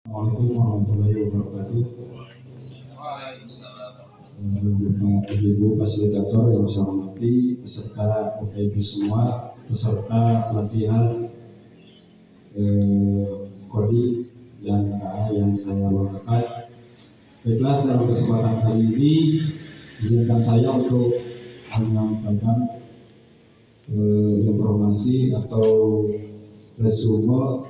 Assalamualaikum warahmatullahi wabarakatuh. Bapak Ibu fasilitator yang saya hormati, beserta Bapak Ibu semua, peserta pelatihan Kodi dan KA yang saya banggakan. Baiklah, dalam kesempatan kali ini izinkan saya untuk menyampaikan informasi atau resume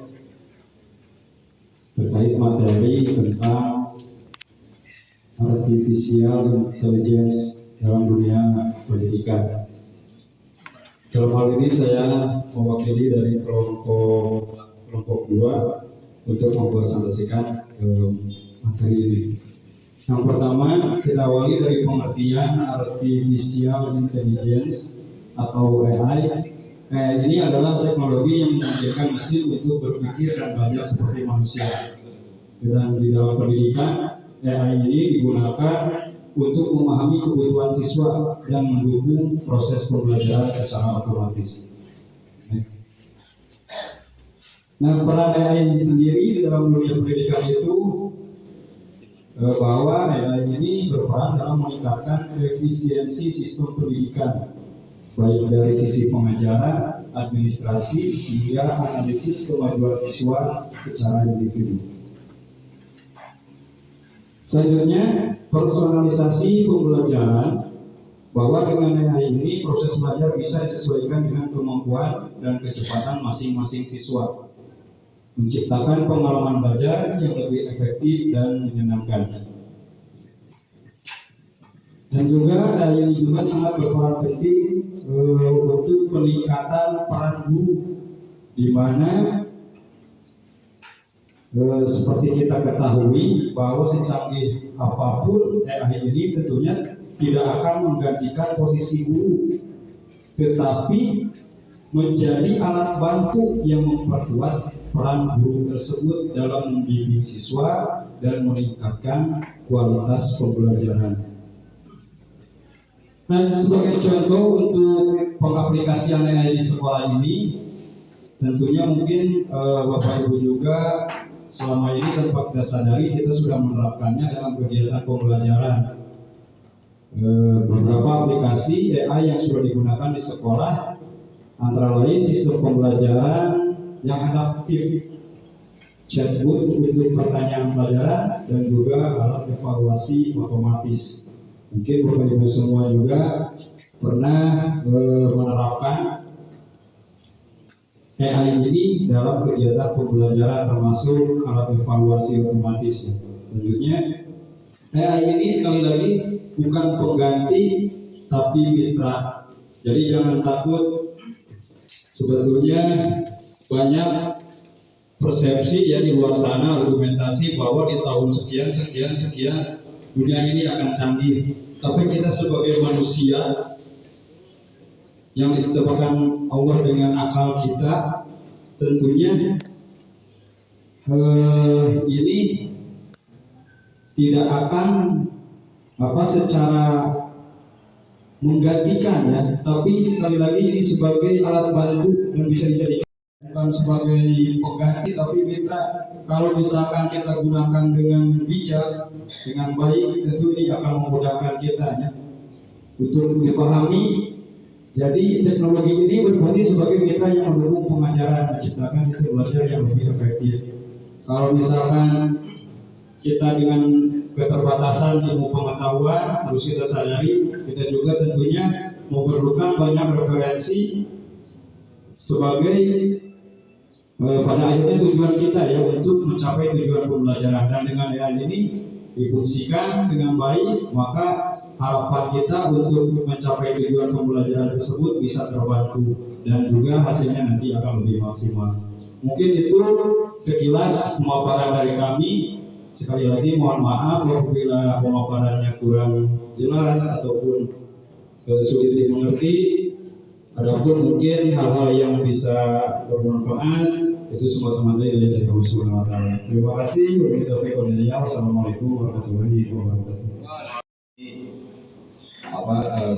terkait materi tentang artificial intelligence dalam dunia pendidikan. Dalam hal ini saya mewakili dari kelompok 2 untuk mempresentasikan materi ini. Yang pertama, kita awali dari pengertian artificial intelligence atau AI. Ini adalah teknologi yang memungkinkan mesin untuk berpikir dan belajar seperti manusia. Dan di dalam pendidikan, AI ini digunakan untuk memahami kebutuhan siswa dan mendukung proses pembelajaran secara otomatis. Next. Nah, peran AI sendiri di dalam dunia pendidikan itu bahwa AI ini berperan dalam meningkatkan efisiensi sistem pendidikan, baik dari sisi pengajaran, administrasi, hingga analisis kemajuan visual secara individu. Selanjutnya, personalisasi pembelajaran, bahwa dengan AI ini proses belajar bisa disesuaikan dengan kemampuan dan kecepatan masing-masing siswa, menciptakan pengalaman belajar yang lebih efektif dan menyenangkan. Dan juga ini juga sangat berperan penting untuk peningkatan peran guru, di mana seperti kita ketahui bahwa secanggih apapun AI ini tentunya tidak akan menggantikan posisi guru, tetapi menjadi alat bantu yang memperkuat peran guru tersebut dalam membimbing siswa dan meningkatkan kualitas pembelajaran. Nah, sebagai contoh untuk pengaplikasian AI di sekolah ini, tentunya mungkin Bapak Ibu juga selama ini tanpa kita sadari kita sudah menerapkannya dalam kegiatan pembelajaran. Beberapa aplikasi AI yang sudah digunakan di sekolah, antara lain sistem pembelajaran yang adaptif, chatbot untuk pertanyaan pelajaran, dan juga alat evaluasi otomatis. Mungkin Bapak Ibu semua juga pernah menerapkan AI ini dalam kegiatan pembelajaran, termasuk alat evaluasi otomatis. Selanjutnya, AI ini sekali lagi bukan pengganti tapi mitra. Jadi jangan takut. Sebetulnya banyak persepsi ya di luar sana, argumentasi bahwa di tahun sekian dunia ini akan canggih. Tapi kita sebagai manusia yang diciptakan Allah dengan akal kita, tentunya ini tidak akan secara menggantikan ya, tapi sekali lagi ini sebagai alat bantu dan bisa dijadikan bukan sebagai pengganti tapi mitra. Kalau misalkan kita gunakan dengan bijak, dengan baik, tentu ini akan memudahkan kita ya, untuk dipahami. Jadi teknologi ini berfungsi sebagai mitra yang mendukung pengajaran, menciptakan sistem belajar yang lebih efektif. Kalau misalkan kita dengan keterbatasan ilmu pengetahuan, harus kita sadari kita juga tentunya memerlukan banyak referensi sebagai pada akhirnya tujuan kita ya untuk mencapai tujuan pembelajaran. Dan dengan AI ini difungsikan dengan baik, maka harapan kita untuk mencapai tujuan pembelajaran tersebut bisa terbantu dan juga hasilnya nanti akan lebih maksimal. Mungkin itu sekilas pemaparan dari kami. Sekali lagi mohon maaf apabila pemaparannya kurang jelas ataupun sulit dimengerti. Adapun mungkin hal-hal yang bisa bermanfaat, itu semua teman-teman dari Allah Subhanahu wa Ta'ala. Terima kasih. Wassalamualaikum warahmatullahi wabarakatuh.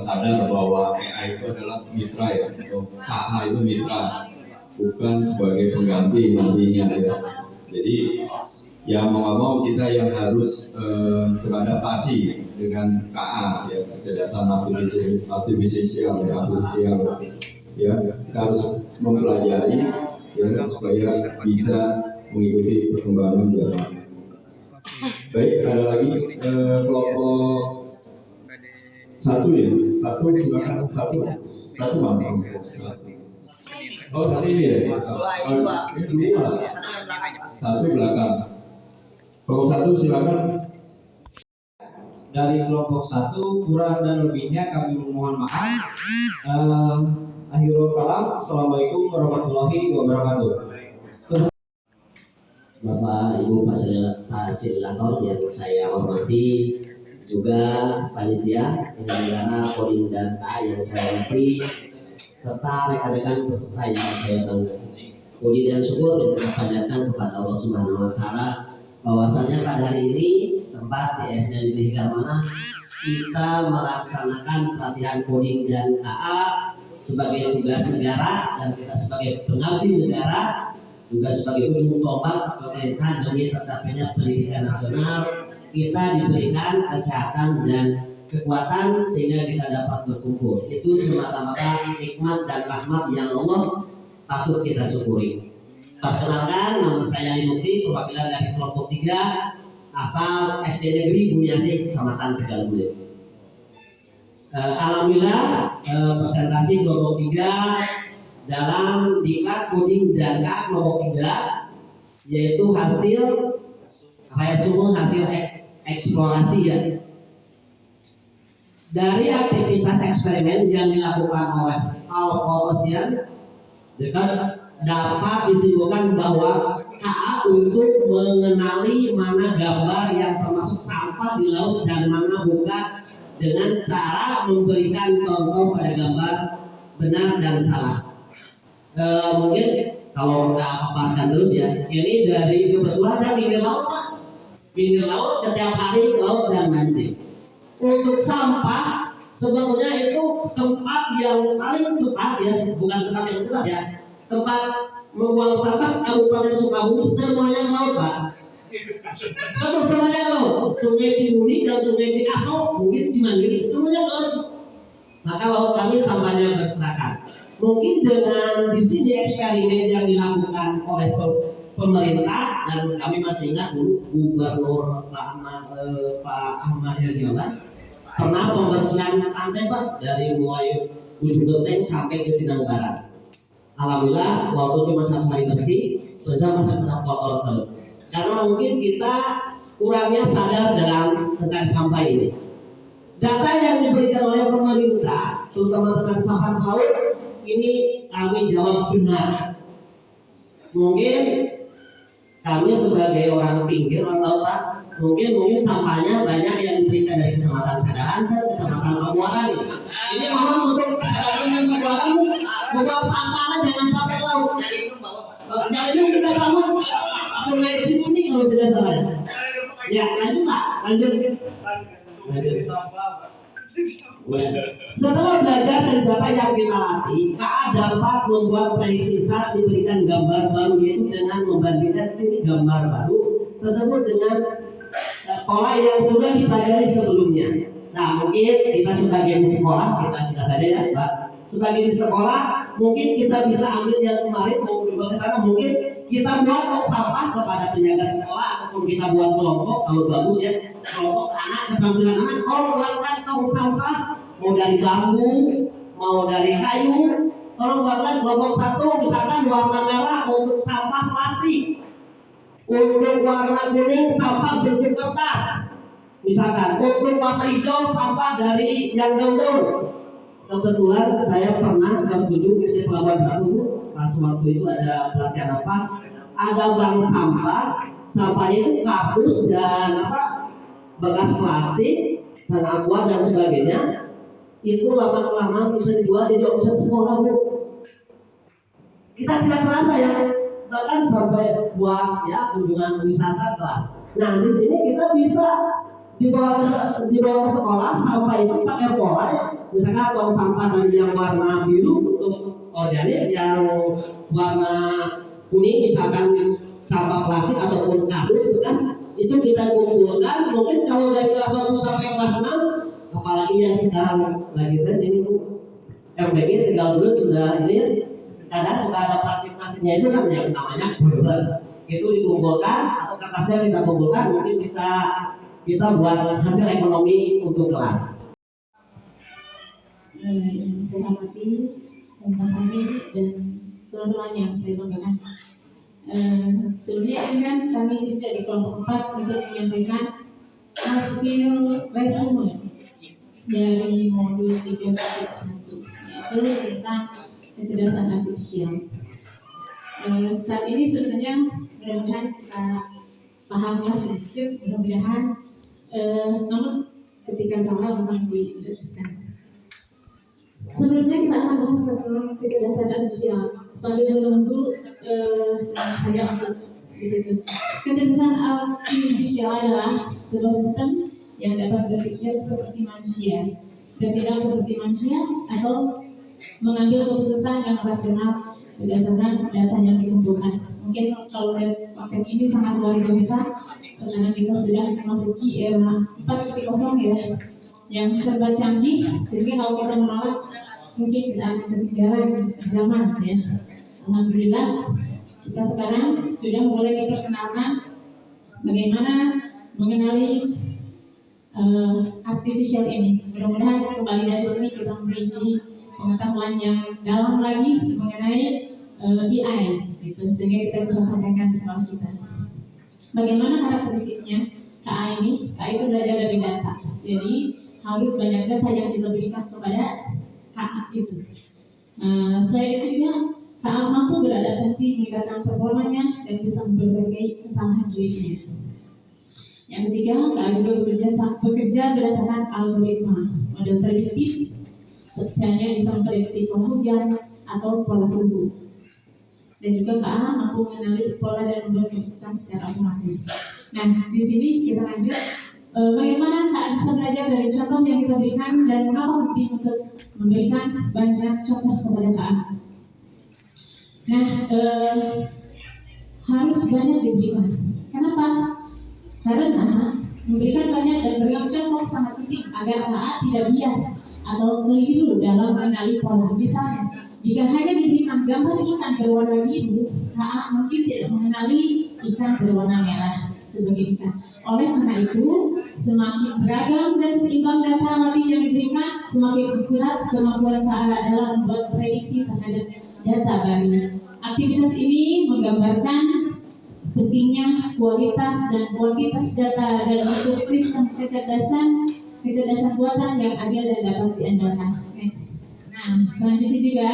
Sadar bahwa AI itu adalah mitra ya, atau KA itu mitra, bukan sebagai pengganti nantinya ya. Jadi Ya mau nggak mau kita yang harus beradaptasi dengan KA, ya kecerdasan artifisial, ya kita harus mempelajari ya supaya bisa mengikuti perkembangan zaman. Baik, ada lagi kelompok satu ya, satu silakan satu mana? Oh satu ini ya, ini dua, satu belakang. Kelompok satu silakan. Dari kelompok satu kurang dan lebihnya kami mohon maaf. Akhirul kalam. Assalamualaikum warahmatullahi wabarakatuh. Bapak Ibu fasilitator yang saya hormati, juga panitia penyelenggara Kodim dan KA yang saya hormati, serta rekan-rekan peserta yang saya banggakan. Puji dan syukur dan kita panjatkan kepada Allah Subhanahu wa Ta'ala bahwasanya pada hari ini tempat di SD Negeri Garmana kita melaksanakan pelatihan coding dan KA sebagai tugas negara, dan kita sebagai pengabdi negara juga sebagai ujung tombak pemerintah demi tercapainya pendidikan nasional. Kita diberikan kesehatan dan kekuatan sehingga kita dapat berkumpul. Itu semata-mata nikmat dan rahmat yang Allah patut kita syukuri. Perkenalkan, nama saya Ali Mukti, perwakilan dari kelompok 3 asal SD Negeri Bumiasih, Kecamatan Tegalbulir. Alhamdulillah, presentasi kelompok 3 dalam diklat coding dan KA kelompok 3 yaitu hasil resume hasil eksplorasi ya dari aktivitas eksperimen yang dilakukan oleh Al-Qawasian dapat disimpulkan bahwa KA untuk mengenali mana gambar yang termasuk sampah di laut dan mana bukan dengan cara memberikan contoh pada gambar benar dan salah. Mungkin kalau kita paparkan terus ya, ini dari kebetulan saya pinggir laut Pak, pinggir laut setiap hari ke laut dan mancing. Untuk sampah sebetulnya itu tempat yang paling tepat ya, bukan tempat yang tepat ya, tempat membuang sampah Kabupaten Sukabumi semuanya ke laut Pak. Betul, semuanya ke laut. Sungai Cimuni dan Sungai Cikaso, mungkin Cimandiri, semuanya ke laut. Maka laut kami sampahnya berserakan. Mungkin dengan di sini eksperimen yang dilakukan oleh pemerintah, dan kami masih ingat dulu Gubernur Pak Ahmad Heriawan pernah pembersihan pantai Pak dari mulai ujung Genteng sampai ke Sindang Barat. Alhamdulillah walaupun cuma 1 hari bersih, sudah masih tetap kotor terus. Karena mungkin kita kurangnya sadar dalam tentang sampah ini. Data yang diberikan oleh pemerintah, terutama tentang sampah laut, ini kami jawab benar. Mungkin kami sebagai orang pinggir, orang laut Pak, mungkin sampahnya banyak yang diberikan dari Kecamatan Sadaran dan Kecamatan Pamuaran ini. Ini mohon untuk Pamuaran membuang sampahnya jangan sampai ke laut. Jadi kita sama Sungai Cimuni kalau tidak salah. Ya lanjut Pak, lanjut. Setelah belajar dari data yang kita latih, KA dapat membuat prediksi saat diberikan gambar baru, yaitu dengan membandingkan sini gambar baru tersebut dengan pola yang sudah dipelajari sebelumnya. Nah mungkin kita sebagai di sekolah, kita cerita saja ya Pak, sebagai di sekolah mungkin kita bisa ambil yang kemarin mau dibawa ke sana, mungkin kita buat tong sampah kepada penjaga sekolah, ataupun kita buat kelompok kalau bagus ya, kelompok anak, keterampilan anak, kalau buatkan tong sampah mau dari bambu, mau dari kayu, tolong buatkan kelompok 1 misalkan warna merah untuk sampah plastik, untuk warna kuning sampah bentuk kertas, misalkan untuk warna hijau sampah dari yang daun-daun. Kebetulan saya pernah berkunjung ke Pelabuhan Ratu, pas waktu itu ada pelatihan ada bank sampah, sampahnya itu kardus dan bekas plastik, dan aqua dan sebagainya. Itu lama-kelamaan bisa dijual jadi omset sekolah Bu. Kita tidak terasa ya, bahkan sampai buat ya kunjungan wisata kelas. Nah di sini kita bisa dibawa ke sekolah, sampah itu pakai pola ya. Misalkan tong sampah dari yang warna biru untuk organik, yang warna kuning misalkan sampah plastik ataupun kardus bekas itu kita kumpulkan. Mungkin kalau dari kelas 1 sampai kelas 6, apalagi yang sekarang lagi tren ini Bu, MBG 3 bulan sudah ini ya, kadang suka ada plastik-plastiknya itu kan yang namanya burger itu dikumpulkan atau kertasnya kita kumpulkan, mungkin bisa kita buat hasil ekonomi untuk kelas. Yang saya hormati Pak Hamid dan teman-teman yang saya banggakan. Sebelumnya ini kan kami juga di kelompok 4 untuk menyampaikan hasil resume dari modul 3.1 yaitu tentang kecerdasan artifisial. Saat ini sebenarnya mudah-mudahan kita pahamlah sedikit, mudah-mudahan namun ketika salah memang diteruskan. Sebelumnya kita akan bahas tentang kecerdasan artifisial. Sambil menunggu saya untuk di situ. Kecerdasan artifisial adalah sebuah sistem yang dapat berpikir seperti manusia, bertindak seperti manusia, atau mengambil keputusan yang rasional berdasarkan data yang dikumpulkan. Mungkin kalau lihat konten ini sangat luar biasa, karena kita sudah memasuki era 4.0 ya, yang serba canggih, sehingga kalau kita menolak mungkin kita akan ketinggalan zaman ya. Alhamdulillah kita sekarang sudah mulai diperkenalkan bagaimana mengenali artificial ini. Mudah-mudahan kembali dari sini kita memiliki pengetahuan yang dalam lagi mengenai AI, gitu, sehingga kita bisa sampaikan soal kita. Bagaimana karakteristiknya KA ini? KA itu belajar dari data, jadi harus banyak data yang kita berikan kepada KA itu. Selain itu juga KA mampu beradaptasi, meningkatkan performanya, dan bisa memperbaiki kesalahan dirinya. Yang ketiga, KA juga bekerja berdasarkan algoritma, model prediktif, hanya bisa memprediksi hujan atau pola suhu. Dan juga KA mampu mengenali pola dan membuat keputusan secara otomatis. Nah, di sini kita lanjut. Bagaimana KA bisa belajar dari contoh yang kita berikan dan mengapa penting untuk memberikan banyak contoh kepada KA. Nah, harus banyak diberikan. Kenapa? Karena memberikan banyak dan berikan contoh sangat penting agar KA tidak bias atau keliru dalam mengenali pola. Misalnya, jika hanya diberikan gambar ikan berwarna biru, KA mungkin tidak mengenali ikan berwarna merah sebagai ikan. Oleh karena itu, semakin beragam dan seimbang data latih yang diberikan, semakin akurat kemampuan KA dalam membuat prediksi terhadap data baru. Aktivitas ini menggambarkan pentingnya kualitas dan kuantitas data dalam bentuk sistem kecerdasan buatan yang adil dan dapat diandalkan. Next. Nah, selanjutnya juga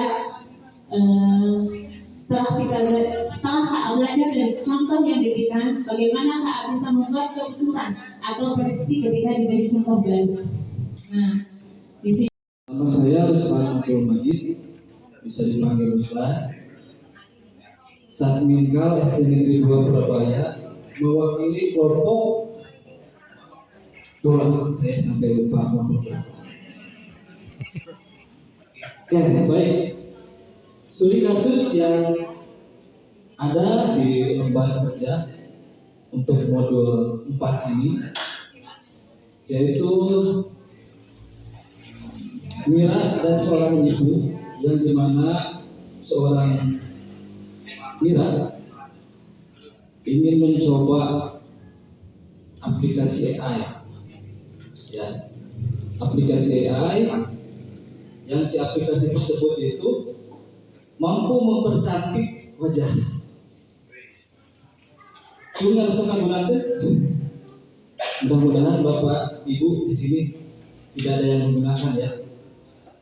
setelah KA belajar dari contoh yang diberikan, bagaimana KA bisa membuat keputusan atau prediksi ketika diberi contoh baru. Nah, di sini nama saya Ruslan Abdul Majid, bisa dipanggil Ruslan. Saat Minkal SD Negeri 2 Surabaya, mewakili kelompok dolar, saya sampai lupa kelompoknya. Ya, baik. Studi kasus yang ada di lembaga kerja untuk modul 4 ini, yaitu Mira dan seorang ibu, yang dimana seorang Mira ingin mencoba aplikasi AI, ya, aplikasi AI yang si aplikasi tersebut itu mampu mempercantik wajah. Cuma suka gunakan. Mudah-mudahan Bapak Ibu di sini tidak ada yang menggunakan ya,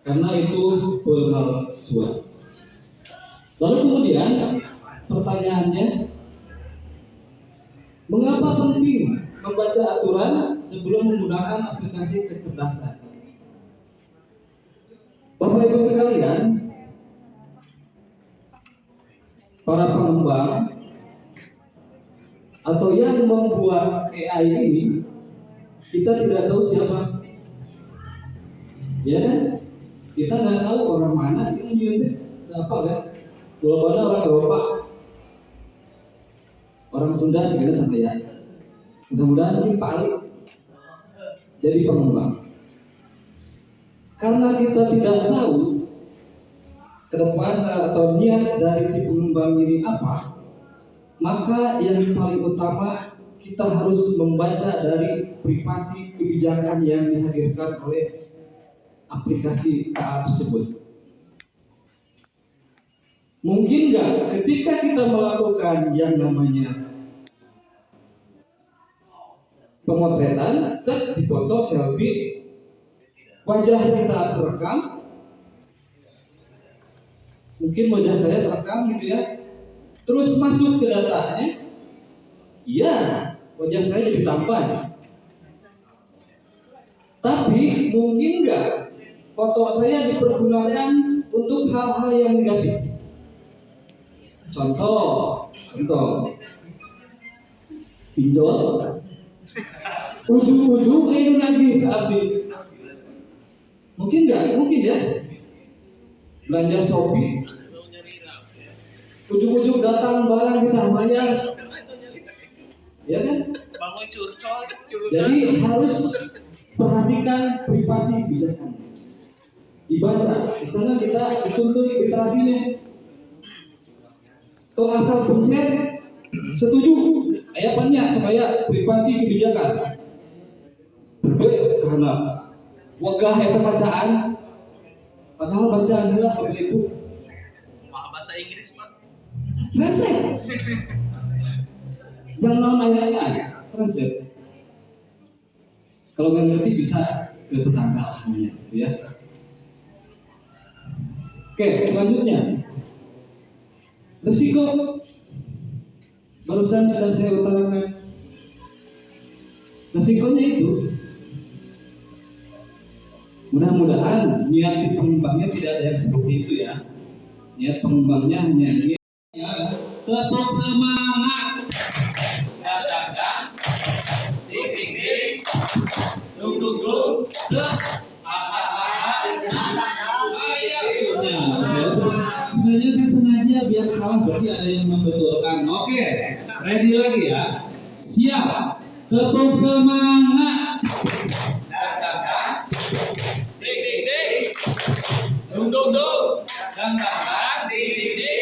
karena itu pemalsuan. Lalu kemudian pertanyaannya, mengapa penting membaca aturan sebelum menggunakan aplikasi kecerdasan? Bapak Ibu sekalian, para pengembang atau yang membuat AI ini, kita tidak tahu siapa, ya kan? Kita nggak tahu orang mana yang nyuntik apa kan? Kalau mana orang Eropa, orang Sunda sebenarnya saya. Mudah-mudahan mungkin Pak Ali jadi pengembang. Karena kita tidak tahu ke depan atau niat dari si pengembang ini apa, maka yang paling utama kita harus membaca dari privasi kebijakan yang dihadirkan oleh aplikasi KA tersebut. Mungkin nggak ketika kita melakukan yang namanya pemotretan, dipoto selfie, wajah kita terekam, mungkin wajah saya terekam gitu ya, terus masuk ke datanya, iya wajah saya jadi tampan. Tapi mungkin nggak foto saya dipergunakan untuk hal-hal yang negatif. Contoh, pinjol, ujung-ujung lagi ke abdi. Mungkin nggak? Mungkin ya. Belanja Shopee, ujung-ujung datang barang kita bayar, ya kan? Bangun curcol. Jadi harus perhatikan privasi kebijakan. Dibaca, di sana kita dituntut literasinya. Tuh asal pencet setuju, ayapannya supaya privasi kebijakan. Berbeda karena wagah eta bacaan, padahal bacaan heula Bapak Ibu. Maha bahasa Inggris, Pak. Translate. Jangan naon ayat-ayat, translate. Kalau nggak ngerti bisa ke tetangga namanya, ya. Oke, selanjutnya risiko barusan sudah saya utarakan. Risikonya itu mudah-mudahan niat si pengembangnya tidak ada yang seperti itu ya. Niat pengembangnya hanya ingin ya, tetap semangat. Datang, ding ding ding, dung dung dung, Sebenarnya saya sengaja biar salah berarti ada yang membetulkan. Oke, ready lagi ya. Siap. Tepuk semangat. datang, ding ding ding, dung dung dung, datang, ding ding ding.